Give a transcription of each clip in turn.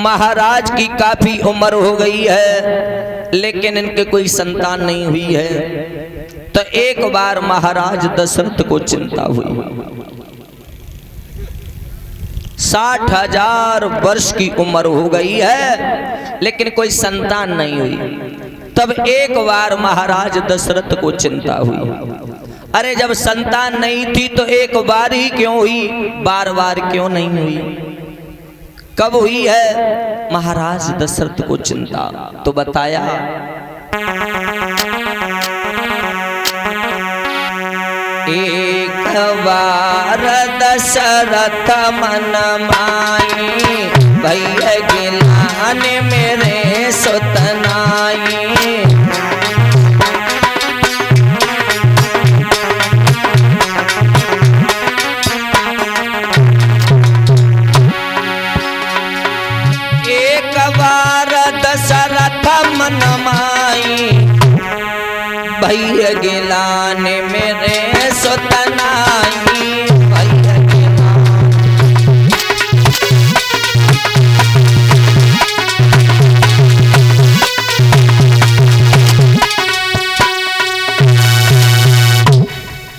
महाराज की काफी उम्र हो गई है लेकिन इनके कोई संतान नहीं हुई है। तो एक बार महाराज दशरथ को चिंता हुई। 60,000 वर्ष की उम्र हो गई है लेकिन कोई संतान नहीं हुई। तब एक बार महाराज दशरथ को चिंता हुई, अरे जब संतान नहीं थी तो एक बार ही क्यों हुई, बार बार क्यों नहीं हुई? कब हुई है महाराज दशरथ को चिंता? तो बताया एक बार दशरथ मन माई, भैया गिलान मेरे सुतनाई। एक बार दशरथ मन माई, भैया गिलान मेरे सुतनाई। भैया गिलान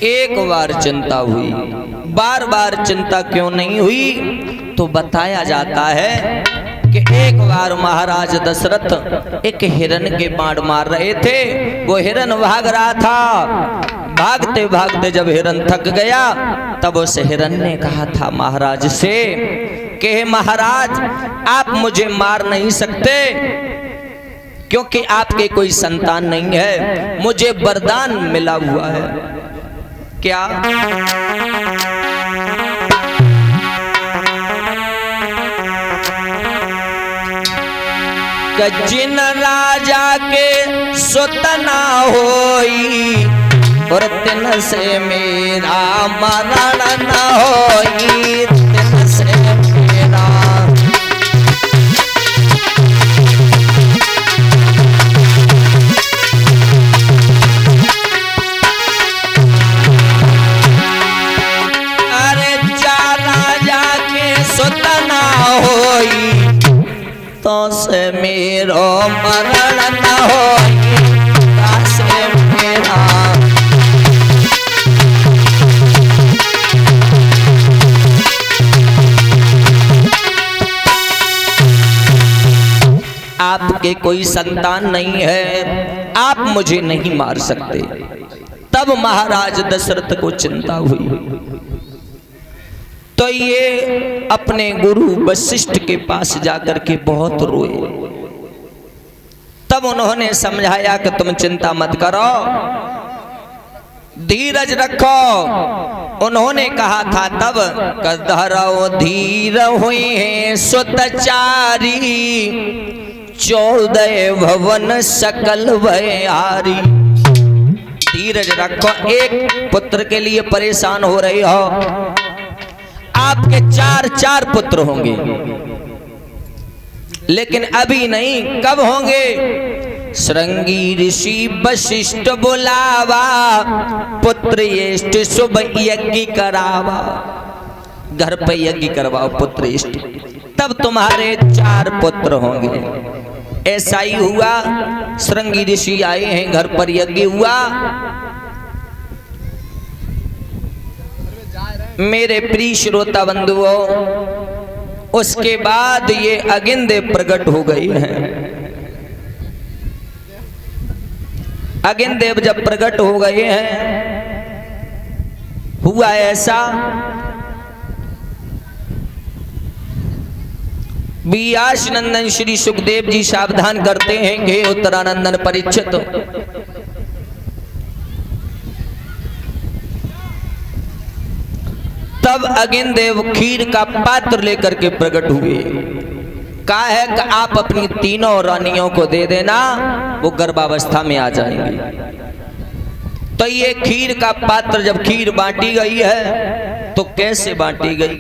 एक बार चिंता हुई, बार बार चिंता क्यों नहीं हुई? तो बताया जाता है कि एक बार महाराज दशरथ एक हिरन के बाण मार रहे थे। वो हिरन भाग रहा था, भागते भागते जब हिरन थक गया तब उस हिरन ने कहा था महाराज से कि महाराज आप मुझे मार नहीं सकते क्योंकि आपके कोई संतान नहीं है, मुझे वरदान मिला हुआ है। क्या? जिन राजा के सुतना होई और तिन से मेरा मरण न होई, तिन से मेरा। अरे चार राजा के सुतना होई तो से मेरो मरण न होई, से मेरा। आपके कोई संतान नहीं है, आप मुझे नहीं मार सकते। तब महाराज दशरथ को चिंता हुई तो ये अपने गुरु वशिष्ठ के पास जाकर के बहुत रोए। तब उन्होंने समझाया कि तुम चिंता मत करो, धीरज रखो। उन्होंने कहा था तब कधरो धीर हुई है सुतचारी, 14 भवन सकल भयारी। धीरज रखो, एक पुत्र के लिए परेशान हो रही हो, आपके 4 पुत्र होंगे लेकिन अभी नहीं, कब होंगे? श्रृंगी ऋषि वशिष्ठ बुलावा, पुत्र यष्ट शुभ यज्ञ करावा। घर पे यज्ञ करवाओ पुत्र यष्ट, तब तुम्हारे 4 पुत्र होंगे। ऐसा ही हुआ, श्रृंगी ऋषि आए हैं, घर पर यज्ञ हुआ। मेरे प्रिय श्रोता बंधुओं, उसके बाद ये अगिनदेव प्रकट हो गई हैं। अगिनदेव जब प्रकट हो गए हैं, हुआ ऐसा व्यास नंदन श्री सुखदेव जी सावधान करते हैं कि उत्तरानंदन परीक्षित, तब अगिनदेव खीर का पात्र लेकर के प्रकट हुए। कहा है कि आप अपनी 3 रानियों को दे देना, वो गर्भावस्था में आ जाएंगी। तो ये खीर का पात्र जब खीर बांटी गई है तो कैसे बांटी गई?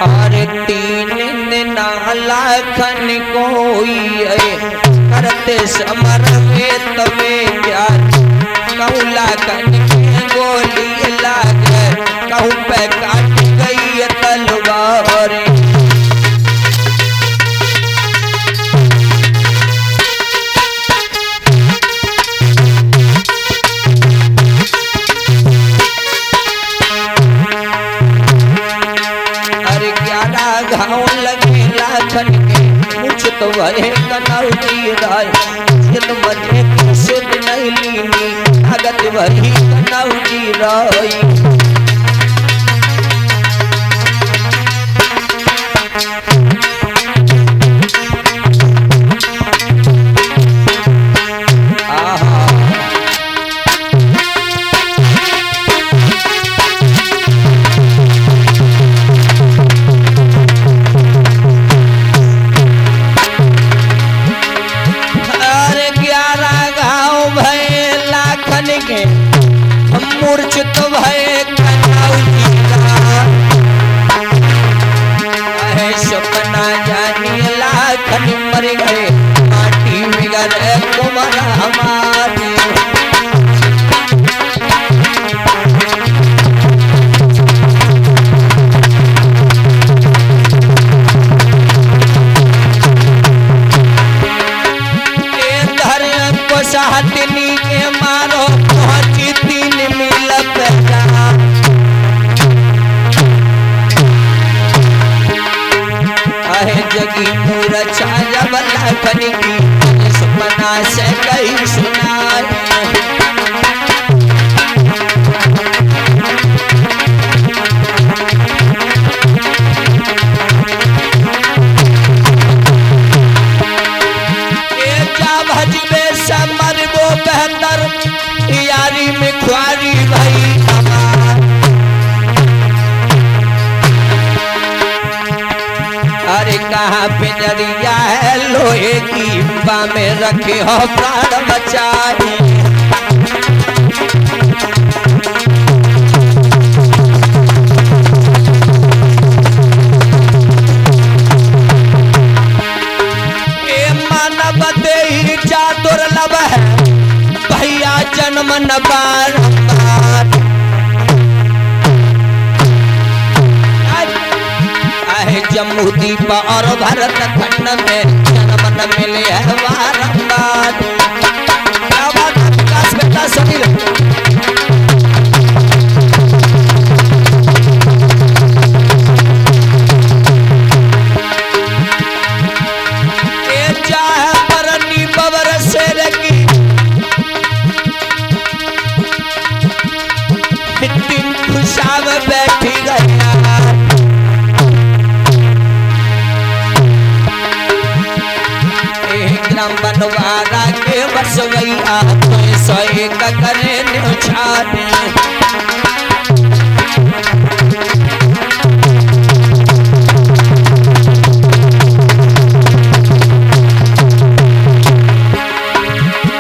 और 3 दिन लाखन कोई करते समर में तबे क्या कौला कन के गोल पे काट गई तलवार। अरे 11 घाव लगे लाखन के, मुझ तो वह कनौती राय, जिन मने की सुध नहीं लीनी, भगत वही कनौती राय। मूर्छित भय कनौती राय, सपना जानी लाखन मर गए, माटी बिगड़ कुमार हमारे। धर्म को साहतनी के मारो, पहुंची 3 मील पैदा। आहे जगी मूर्छा जब लाखन की, सपना से कहीं सुनाई। मरबो बेहतर यारी में ख्वारी भाई हमार। अरे कहाँ पे जरिया है लोहे की, बामें रखे हो प्राण बचाए। दुर्लभ है भैया जन्म न बार। आहे जम्मू दीप और भरत खंड में जन्म न मिले है बारंबार। क्या बात है विकास बेटा सुनील। खुशाब बैठी गया ग्राम बनवारा के बस गैया, तो 101 करे न्यौछाने।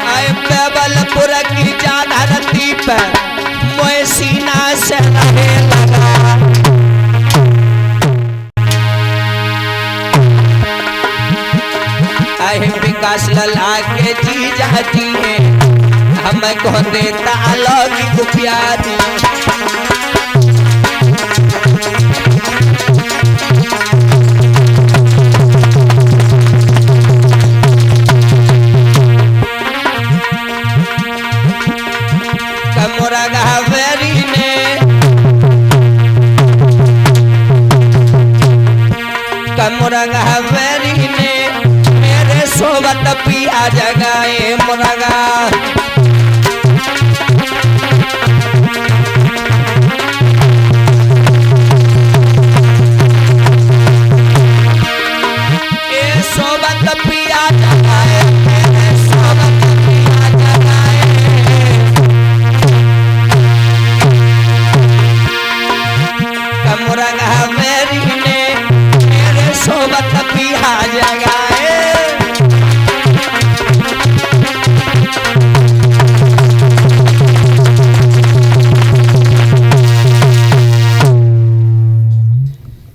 आए बेबलपुर की जा धरती पर, मोए सीना से रहे लगा। आए विकास लला के जी जाती है, हमें को देता लगी को प्यारी। कमोरा गहवेरी ने मेरे सोबत पिया जगाए मुरगा। सोबत पिया जगाए, मेरे सोबत पिया जगाए। कमरा गहवेरी ने मेरे सोबत पिया जगाए।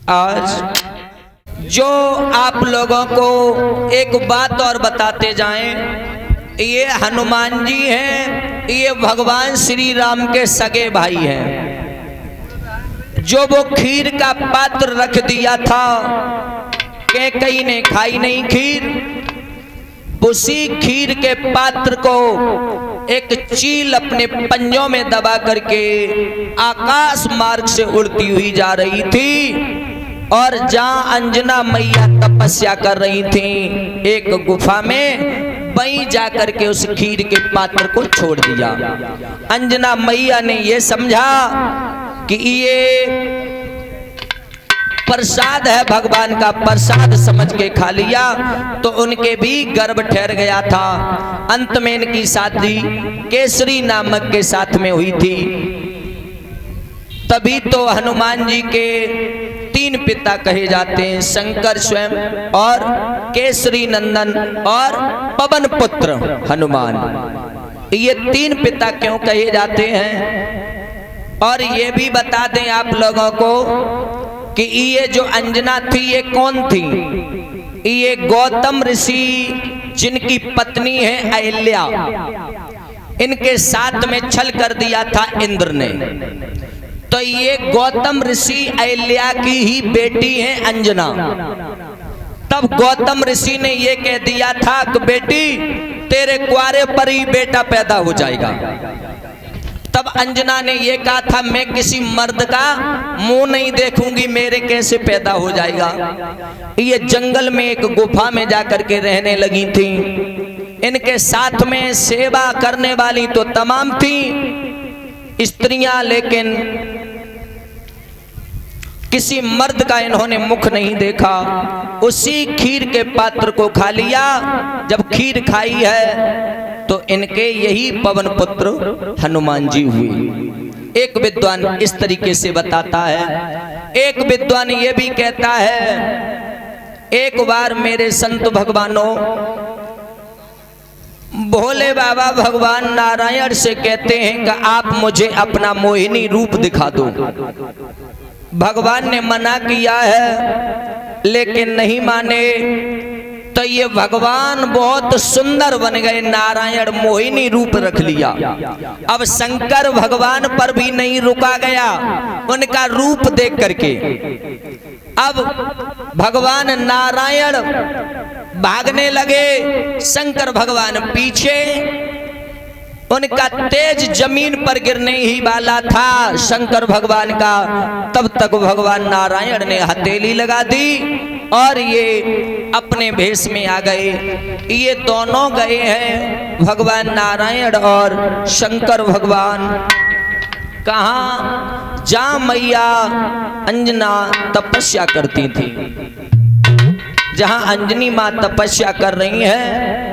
आज जो आप लोगों को एक बात और बताते जाएं, ये हनुमान जी हैं, ये भगवान श्री राम के सगे भाई हैं। जो वो खीर का पात्र रख दिया था, कैकेयी ने खाई नहीं खीर। उसी खीर के पात्र को एक चील अपने पंजों में दबा करके आकाश मार्ग से उड़ती हुई जा रही थी। और जहां अंजना मैया तपस्या कर रही थी, एक गुफा में वहीं जाकर के उस खीर के पात्र को छोड़ दिया। अंजना मैया ने यह समझा कि ये प्रसाद है, भगवान का प्रसाद समझ के खा लिया, तो उनके भी गर्भ ठहर गया था। अंत में इनकी शादी केसरी नामक के साथ में हुई थी। तभी तो हनुमान जी के 3 पिता कहे जाते हैं, शंकर स्वयं और केसरी नंदन और पवन पुत्र हनुमान। ये 3 पिता क्यों कहे जाते हैं? और ये भी बता दें आप लोगों को कि ये जो अंजना थी ये कौन थी? ये गौतम ऋषि जिनकी पत्नी है अहिल्या, इनके साथ में छल कर दिया था इंद्र ने। तो ये गौतम ऋषि अहिल्या की ही बेटी है अंजना। तब गौतम ऋषि ने ये कह दिया था कि बेटी तेरे कुआरे पर ही बेटा पैदा हो जाएगा। तब अंजना ने ये कहा था मैं किसी मर्द का मुंह नहीं देखूंगी, मेरे कैसे पैदा हो जाएगा। ये जंगल में एक गुफा में जाकर के रहने लगी थी। इनके साथ में सेवा करने वाली तो तमाम थी स्त्रियां, लेकिन किसी मर्द का इन्होंने मुख नहीं देखा। उसी खीर के पात्र को खा लिया। जब खीर खाई है तो इनके यही पवन पुत्र हनुमान जी हुए। एक विद्वान इस तरीके से बताता है। एक विद्वान ये भी कहता है, एक बार मेरे संत भगवानों भोले बाबा भगवान नारायण से कहते हैं कि आप मुझे अपना मोहिनी रूप दिखा दो। भगवान ने मना किया है लेकिन नहीं माने। तो ये भगवान बहुत सुंदर बन गए, नारायण मोहिनी रूप रख लिया। अब शंकर भगवान पर भी नहीं रुका गया उनका रूप देख करके। अब भगवान नारायण भागने लगे, शंकर भगवान पीछे। उनका तेज जमीन पर गिरने ही वाला था शंकर भगवान का, तब तक भगवान नारायण ने हथेली लगा दी और ये अपने भेष में आ गए। ये दोनों गए हैं भगवान नारायण और शंकर भगवान कहाँ? जहां मैया अंजना तपस्या करती थी, जहां अंजनी मां तपस्या कर रही हैं,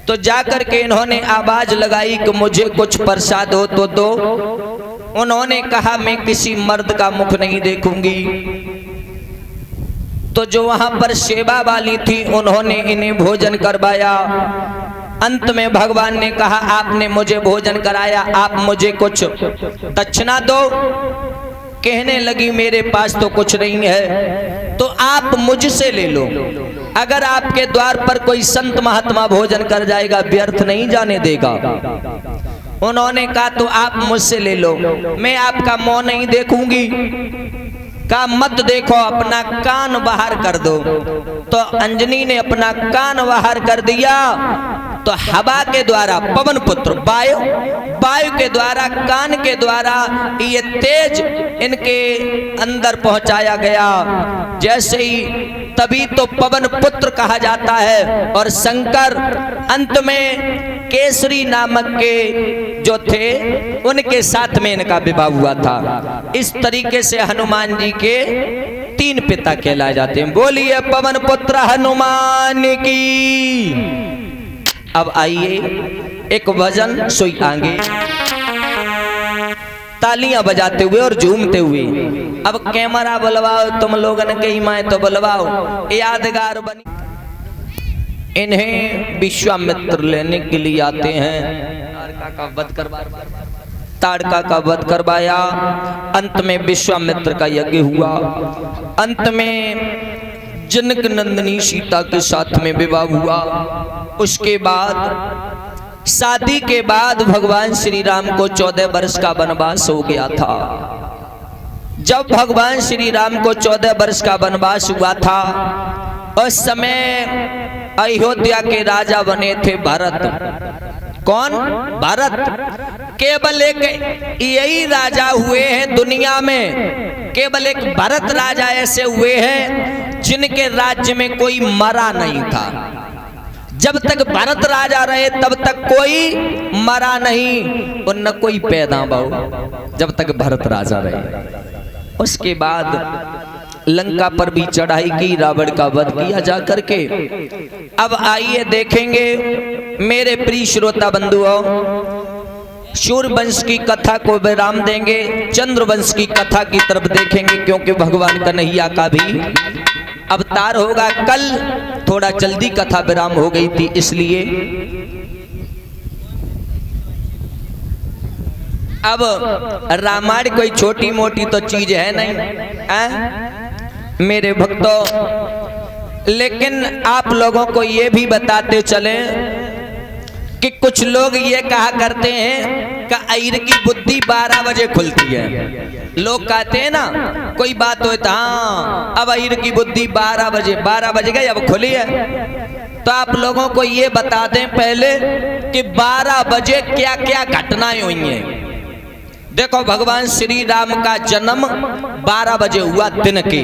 तो जाकर के इन्होंने आवाज लगाई कि मुझे कुछ प्रसाद हो तो दो। उन्होंने कहा मैं किसी मर्द का मुख नहीं देखूंगी। तो जो वहां पर सेवा वाली थी उन्होंने इन्हें भोजन करवाया। अंत में भगवान ने कहा आपने मुझे भोजन कराया, आप मुझे कुछ दक्षिणा दो। कहने लगी मेरे पास तो कुछ नहीं है, तो आप मुझसे ले लो। अगर आपके द्वार पर कोई संत महात्मा भोजन कर जाएगा, व्यर्थ नहीं जाने देगा। उन्होंने कहा तो आप मुझसे ले लो, मैं आपका मुंह नहीं देखूंगी। का मत देखो, अपना कान बाहर कर दो। तो अंजनी ने अपना कान बाहर कर दिया। तो हवा के द्वारा पवन पुत्र वायु के द्वारा, कान के द्वारा ये तेज इनके अंदर पहुंचाया गया। जैसे ही तभी तो पवन पुत्र कहा जाता है। और शंकर अंत में केसरी नामक के जो थे उनके साथ में इनका विवाह हुआ था। इस तरीके से हनुमान जी के 3 पिता कहलाए जाते हैं। बोलिए पवन पुत्र हनुमान की। अब आइए एक भजन सोई आगे, तालियां बजाते हुए और झूमते हुए। अब कैमरा बुलवाओ, तुम लोगन के ही माए तो बुलवाओ, यादगार बनी। इन्हें विश्वामित्र लेने के लिए आते हैं। ताड़का का वध करवाया। अंत में विश्वामित्र का यज्ञ हुआ। अंत में जनक नंदिनी सीता के साथ में विवाह हुआ। उसके बाद शादी के बाद भगवान श्री राम को 14 वर्ष का वनवास हो गया था। जब भगवान श्री राम को 14 वर्ष का वनवास हुआ था, उस समय अयोध्या के राजा बने थे भरत। कौन? भरत। केवल एक यही राजा हुए हैं दुनिया में, केवल एक भरत राजा ऐसे हुए हैं जिनके राज्य में कोई मरा नहीं था। जब तक भरत राजा रहे तब तक कोई मरा नहीं और न कोई पैदा हुआ, जब तक भरत राजा रहे। उसके बाद लंका पर भी चढ़ाई की, रावण का वध किया जा करके। अब आइए देखेंगे मेरे प्रिय श्रोता बंधुओं, सूर्यवंश की कथा को विराम देंगे, चंद्रवंश की कथा की तरफ देखेंगे, क्योंकि भगवान कन्हैया का भी अवतार होगा। कल थोड़ा जल्दी कथा विराम हो गई थी, इसलिए अब रामायण कोई छोटी मोटी तो चीज है नहीं मेरे भक्तों। लेकिन आप लोगों को ये भी बताते चले कि कुछ लोग ये कहा करते हैं कि अईर की बुद्धि 12 बजे खुलती है। लोग कहते हैं ना, कोई बात हो तो हाँ अब अईर की बुद्धि 12 बज गई, अब खुली है। तो आप लोगों को ये बता दें पहले कि 12 बजे क्या क्या घटनाएं हुई हैं। देखो, भगवान श्री राम का जन्म 12 बजे हुआ दिन के,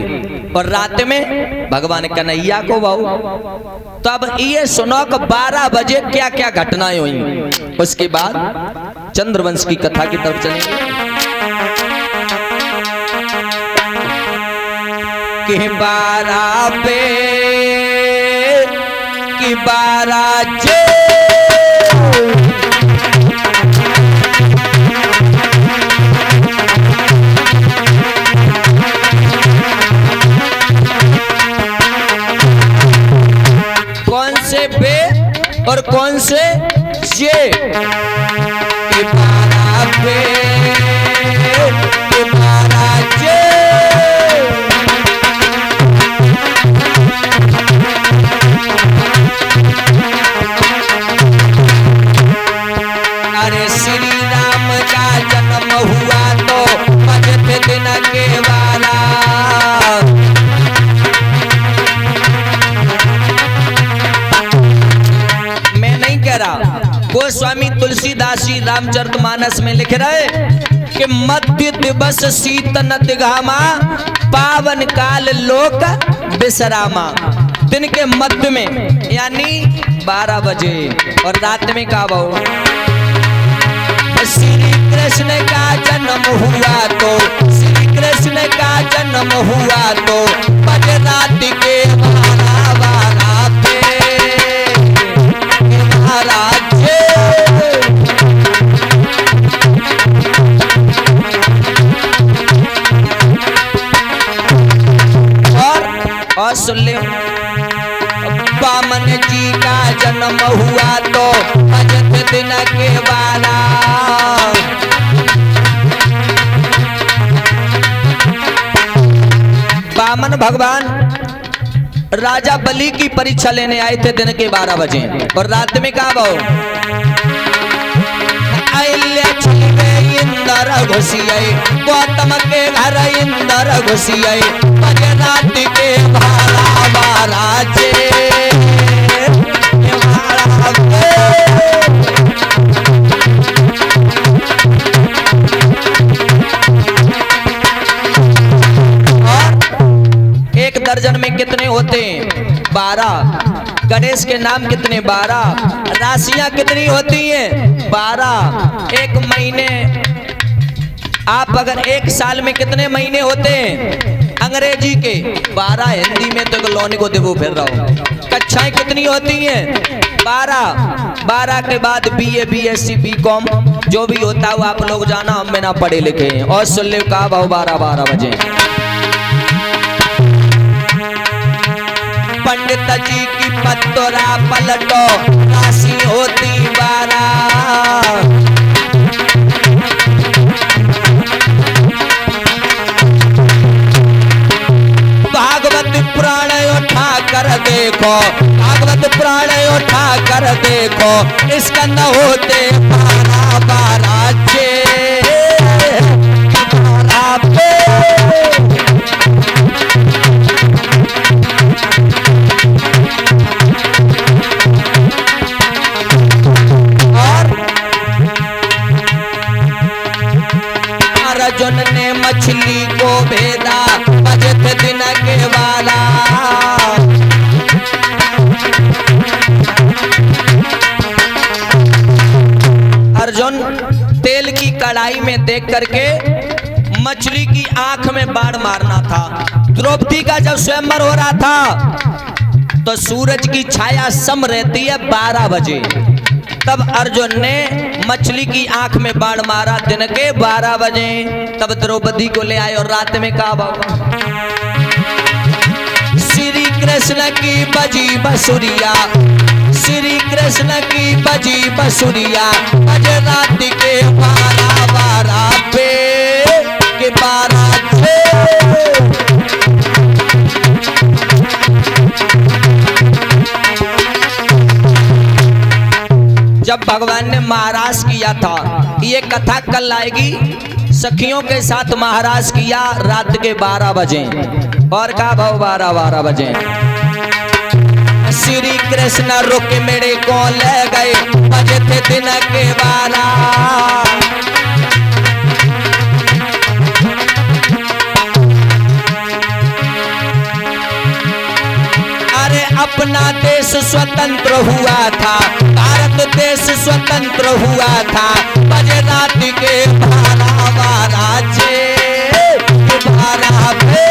और रात में भगवान कन्हैया को बहु। तो अब ये सुनो कि 12 बजे क्या क्या घटनाएं हुई। उसके बाद चंद्रवंश की कथा की तरफ चलेंगे कि 12 पे कि 12 जे और कौन से ये कि 12 पे कि 12 जे अरे श्री राम का जन्म हुआ तो बजते दिन के 12। गोस्वामी तुलसीदास जी रामचरितमानस में लिख रहे कि मध्य दिवस शीत नत घामा पावन काल लोक विश्रामा। दिन के मध्य में यानी 12 बजे और रात में का बहु श्री कृष्ण का जन्म हुआ तो श्री कृष्ण का जन्म हुआ तो बज रात के 12 पे और सुन ले, वामन जी का जन्म हुआ तो बजत दिन के 12। वामन भगवान राजा बलि की परीक्षा लेने आए थे दिन के 12 बजे, और रात में कहा बहु इंदर घुसिए गौतम के घर इंदर घुसिए रात के 12 जे और 1 दर्जन में कितने होते हैं? 12। गणेश के नाम कितने? 12। राशियां कितनी होती हैं? 12। 1 महीने, आप अगर 1 साल में कितने महीने होते हैं? अंग्रेजी के 12। हिंदी में तो लोनी को देवो फिर रहा हूँ। कक्षाएं कितनी होती हैं? 12। 12 के बाद BA BSc BCom जो भी होता है आप लोग जाना, हम में ना पढ़े लिखे हैं। और सुन ले कहा भाव 12 बजे पंडित जी की पत्तोरा पलटो राशि होती 12। भागवत पुराण उठा कर देखो, भागवत पुराण उठा कर देखो, इसका न होते 12 जे 12 पे अर्जुन ने मछली को भेदा बजत दिन के वाला। अर्जुन तेल की कढ़ाई में देख करके मछली की आंख में बाण मारना था। द्रौपदी का जब स्वयंवर हो रहा था तो सूरज की छाया सम रहती है 12 बजे। तब अर्जुन ने मछली की आंख में बाण मारा दिन के 12 बजे। तब द्रौपदी को ले आए और रात में कहा बाबा श्री कृष्ण की बजी बसुरिया, श्री कृष्ण की बजी बसुरिया, बज रात के 12 पे के 12 जब भगवान ने महाराज किया था, ये कथा कल आएगी। सखियों के साथ महाराज किया रात के 12 बजे और का भाव 12 बजे। श्री कृष्ण रुक मेरे को ले गए बजे थे दिन के 12। अरे अपना देश स्वतंत्र हुआ था, भारत देश स्वतंत्र हुआ था, बजे रात के 12 12 पे